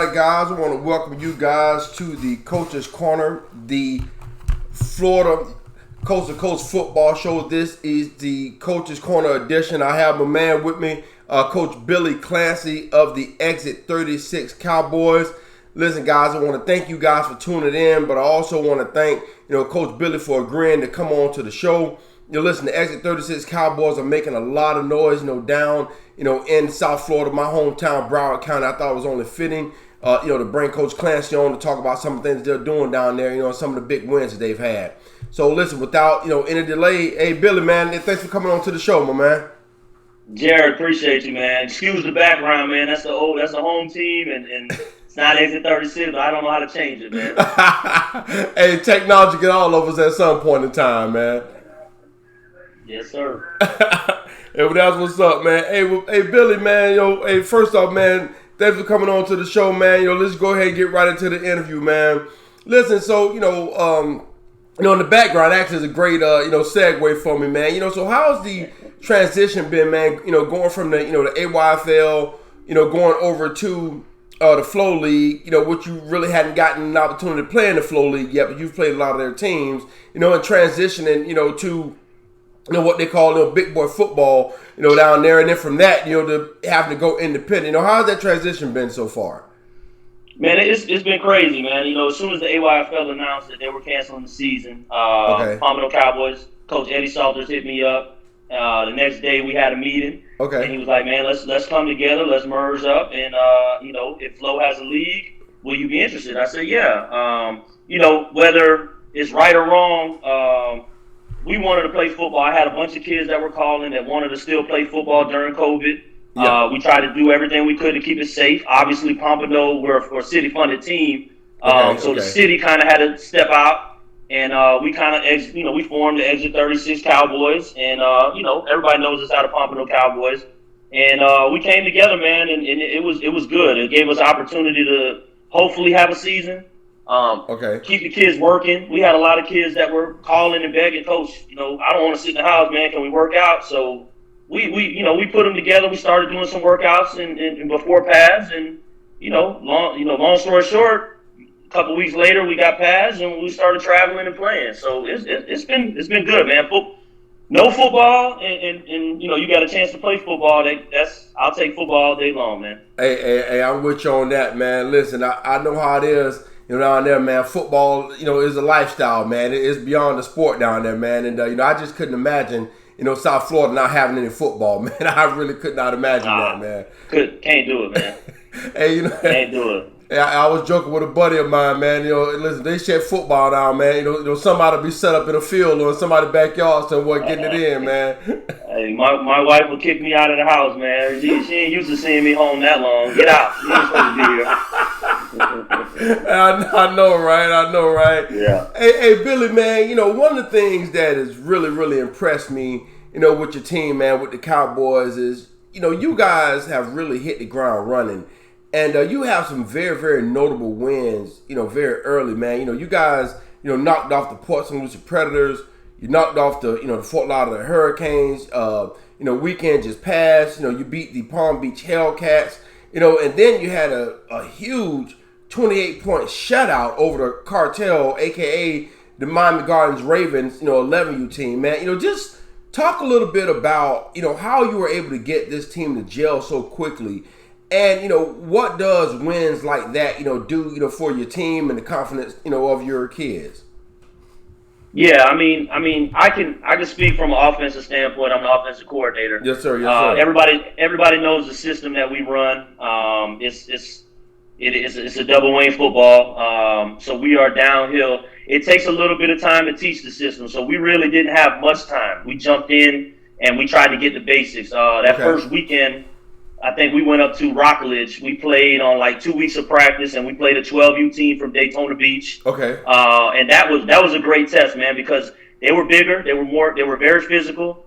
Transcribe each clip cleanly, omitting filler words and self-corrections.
right, guys, I want to welcome you guys to the Coach's Corner, the Florida Coast to Coast football show. This is the Coach's Corner edition. I have my man with me, Coach Billy Clancy of the Exit 36 Cowboys. Listen, guys, I want to thank you guys for tuning in, but I also want to thank Coach Billy for agreeing to come on to the show. Listen, the Exit 36 Cowboys are making a lot of noise, down, in South Florida, my hometown, Broward County. I thought it was only fitting, to bring Coach Clancy on to talk about some of the things they're doing down there, some of the big wins that they've had. So, listen, without, any delay, hey, Billy, man, thanks for coming on to the show, my man. Jared, appreciate you, man. Excuse the background, man. That's the home team, and it's not Exit 36, but I don't know how to change it, man. Hey, technology get all of us at some point in time, man. Yes, sir. Hey, well, that's what's up, man. Hey, Billy, man. Hey, first off, man, thanks for coming on to the show, man. Let's go ahead and get right into the interview, man. Listen, so in the background actually is a great segue for me, man. So how's the transition been, man? Going from the the AYFL, going over to the Flow League, which you really hadn't gotten an opportunity to play in the Flow League yet, but you've played a lot of their teams, and transitioning, to what they call big boy football, down there, and then from that, to having to go independent. How's that transition been so far? Man, it's been crazy, man. As soon as the AYFL announced that they were canceling the season, Pompano Cowboys coach Eddie Salters hit me up. The next day we had a meeting, and he was like, "Man, let's come together, let's merge up, and if Flo has a league, will you be interested?" I said, "Yeah." Whether it's right or wrong. We wanted to play football. I had a bunch of kids that were calling that wanted to still play football during COVID. Yeah. We tried to do everything we could to keep it safe. Obviously, Pompano, we're a city-funded team, so the city kind of had to step out, and we kind of, we formed the Exit 36 Cowboys, and everybody knows us out of Pompano Cowboys, and we came together, man, and it was good. It gave us opportunity to hopefully have a season. Keep the kids working. We had a lot of kids that were calling and begging, "Coach, I don't want to sit in the house, man. Can we work out?" So we put them together. We started doing some workouts and before pads, and long story short, a couple weeks later we got pads and we started traveling and playing. So it's been good, man. No football, and you got a chance to play football. I'll take football all day long, man. Hey, I'm with you on that, man. Listen, I know how it is. Down there, man, football, is a lifestyle, man. It's beyond the sport down there, man. And, I just couldn't imagine, South Florida not having any football, man. I really could not imagine that, man. Can't do it, man. Hey, can't do it. I was joking with a buddy of mine, man. Listen, they shut football down, man. Somebody be set up in a field or in somebody's backyard somewhere getting it in, man. Hey, my wife would kick me out of the house, man. She ain't used to seeing me home that long. Get out. You ain't supposed to be here. I know, right? Yeah. Hey, Billy, man, one of the things that has really, really impressed me, with your team, man, with the Cowboys is, you guys have really hit the ground running. And you have some very, very notable wins, very early, man. You guys, knocked off the Port St. Lucie Predators. You knocked off the Fort Lauderdale Hurricanes. Weekend just passed. You beat the Palm Beach Hellcats. And then you had a huge 28-point shutout over the Cartel, a.k.a. the Miami Gardens Ravens, 11U team, man. Just talk a little bit about, how you were able to get this team to gel so quickly. And, what does wins like that, do, for your team and the confidence, of your kids? Yeah, I mean, I can speak from an offensive standpoint. I'm the offensive coordinator. Yes, sir. Yes, sir. Everybody knows the system that we run. It's a double wing football. So we are downhill. It takes a little bit of time to teach the system. So we really didn't have much time. We jumped in and we tried to get the basics. First weekend, I think we went up to Rockledge. We played on like 2 weeks of practice, and we played a 12U team from Daytona Beach. Okay. And that was a great test, man, because they were bigger, they were very physical.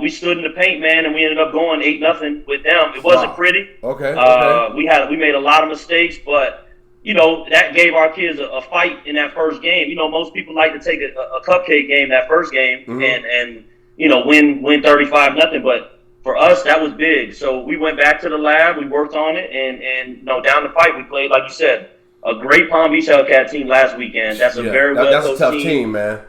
We stood in the paint, man, and we ended up going 8-0 with them. It wasn't pretty. Okay. We made a lot of mistakes, but that gave our kids a fight in that first game. Most people like to take a cupcake game that first game and win 35-0, but for us, that was big. So we went back to the lab, we worked on it, and you know, down the pipe, we played, like you said, a great Palm Beach Hellcat team last weekend. That's a very well-coached team. That's a tough team, man.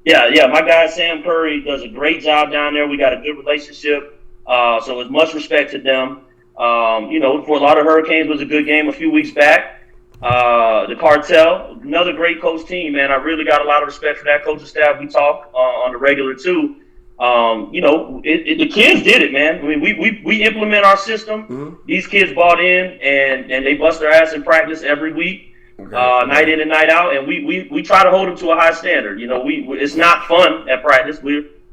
Yeah. My guy Sam Curry does a great job down there. We got a good relationship. So it's much respect to them. You know, for a lot of Hurricanes was a good game a few weeks back. The Cartel, another great coach team, man. I really got a lot of respect for that coaching staff. We talk on the regular too. You know, the kids did it, man. I mean, we implement our system. Mm-hmm. These kids bought in and they bust their ass in practice every week. Night in and night out, and we try to hold them to a high standard. You know, it's not fun at practice.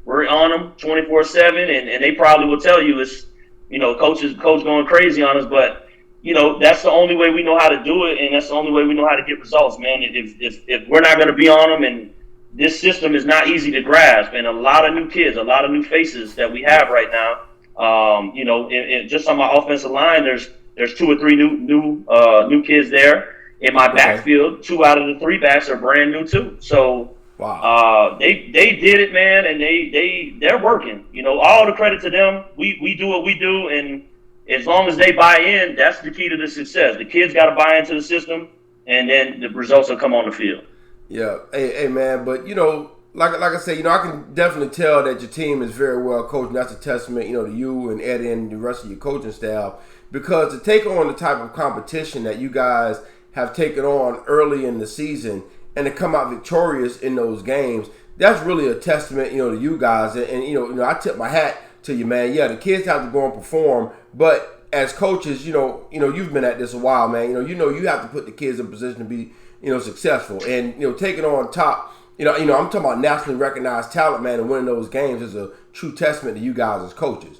We're on them 24/7, and they probably will tell you it's, you know, coach going crazy on us. But you know, that's the only way we know how to do it, and that's the only way we know how to get results, man. If we're not going to be on them, and this system is not easy to grasp, and a lot of new kids, a lot of new faces that we have right now. You know, just on my offensive line, there's 2 or 3 new kids there. In my backfield, 2 out of the 3 backs are brand new too. So wow. They did it, man, and they're working. You know, all the credit to them. We do what we do, and as long as they buy in, that's the key to the success. The kids got to buy into the system, and then the results will come on the field. Yeah, hey man, but you know, like I said, you know, I can definitely tell that your team is very well coached, and that's a testament, you know, to you and Eddie and the rest of your coaching staff, because to take on the type of competition that you guys have taken on early in the season and to come out victorious in those games, that's really a testament, you know, to you guys. And you know, I tip my hat to you, man. Yeah, the kids have to go and perform, but as coaches, you know, you've been at this a while, man. You know, you have to put the kids in position to be, you know, successful. And you know, taking on top, you know, I'm talking about nationally recognized talent, man, and winning those games is a true testament to you guys as coaches.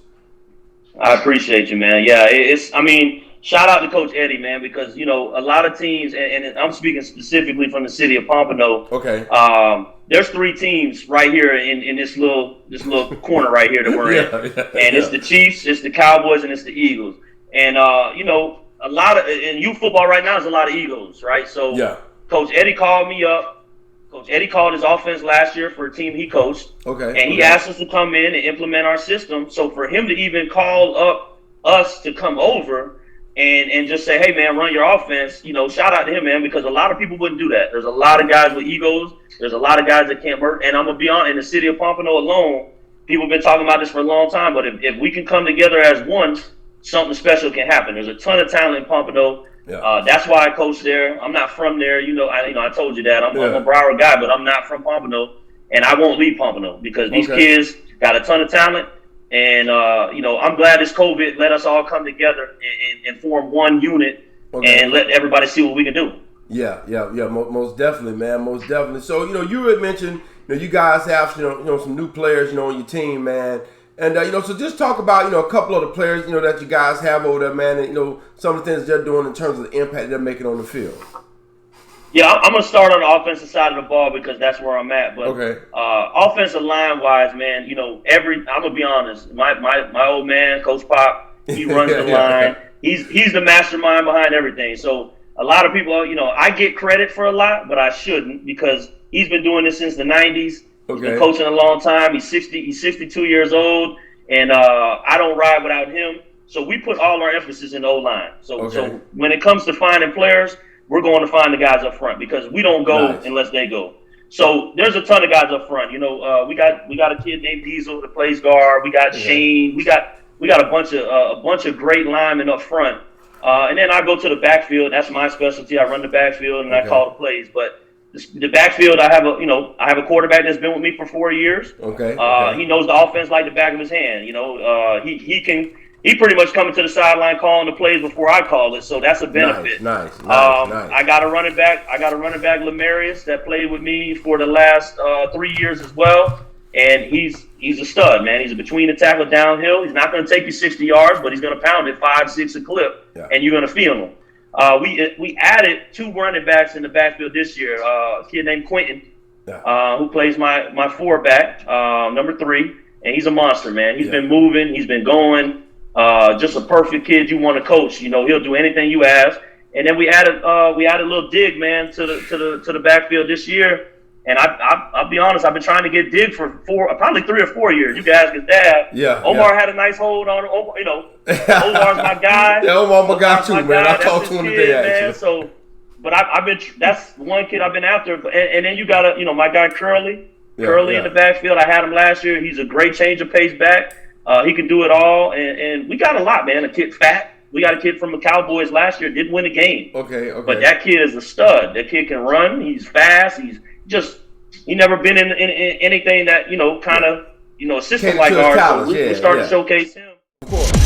I appreciate you, man. Yeah, I mean, shout out to Coach Eddie, man, because, you know, a lot of teams, and I'm speaking specifically from the city of Pompano. Okay. There's 3 teams right here in this little corner right here that we're in. And it's the Chiefs, it's the Cowboys, and it's the Eagles. And, you know, a lot of – in youth football right now is a lot of egos, right? So Coach Eddie called me up. Coach Eddie called his offense last year for a team he coached. Okay. And he asked us to come in and implement our system. So for him to even call up us to come over – and just say, hey, man, run your offense, you know, shout out to him, man, because a lot of people wouldn't do that. There's a lot of guys with egos. There's a lot of guys that can't work. And I'm going to be honest, in the city of Pompano alone, people have been talking about this for a long time, but if we can come together as one, something special can happen. There's a ton of talent in Pompano. Yeah. That's why I coach there. I'm not from there. I told you that. I'm a Broward guy, but I'm not from Pompano, and I won't leave Pompano because these kids got a ton of talent. And, you know, I'm glad this COVID let us all come together and form one unit and let everybody see what we can do. Yeah. Most definitely, man. Most definitely. So, you know, you had mentioned, you know, you guys have, you know, some new players, you know, on your team, man. And, you know, so just talk about, you know, a couple of the players, you know, that you guys have over there, man, and, you know, some of the things they're doing in terms of the impact they're making on the field. Yeah, I'm going to start on the offensive side of the ball because that's where I'm at. But offensive line-wise, man, you know, I'm going to be honest. My old man, Coach Pop, he runs the line. He's the mastermind behind everything. So a lot of people, you know, I get credit for a lot, but I shouldn't because he's been doing this since the 90s. He's been coaching a long time. He's 62 years old, and I don't ride without him. So we put all our emphasis in the O-line. So when it comes to finding players, we're going to find the guys up front because we don't go unless they go. So there's a ton of guys up front. You know, we got a kid named Diesel that plays guard. We got Shane. We got a bunch of great linemen up front. And then I go to the backfield. That's my specialty. I run the backfield and I call the plays. But the backfield, I have a quarterback that's been with me for 4 years. He knows the offense like the back of his hand. You know, he pretty much coming to the sideline calling the plays before I call it, so that's a benefit. Nice. I got a running back. Lamarius that played with me for the last 3 years as well, and he's a stud, man. He's a between the tackle downhill. He's not going to take you 60 yards, but he's going to pound it 5-6 a clip, and you're going to feel him. We added 2 running backs in the backfield this year. A kid named Quentin, who plays my 4 back, number 3, and he's a monster, man. He's been moving. He's been going. Just a perfect kid you want to coach. You know, he'll do anything you ask. And then we added a little dig, man, to the backfield this year. And I'll be honest, I've been trying to get Dig for probably 3 or 4 years. You guys his dad. Yeah. Omar had a nice hold on him. You know, Omar's my guy. Yeah, Omar's my guy too, man. I talked to him today, actually. So, but I've been, that's one kid I've been after. And then you got my guy Curly. Curly in the backfield. I had him last year. He's a great change of pace back. He can do it all. And we got a lot, man. A kid fat. We got a kid from the Cowboys last year. Didn't win a game. Okay. But that kid is a stud. That kid can run. He's fast. He never been in anything that, kind of, assistant like ours. So we start to showcase him. Of course.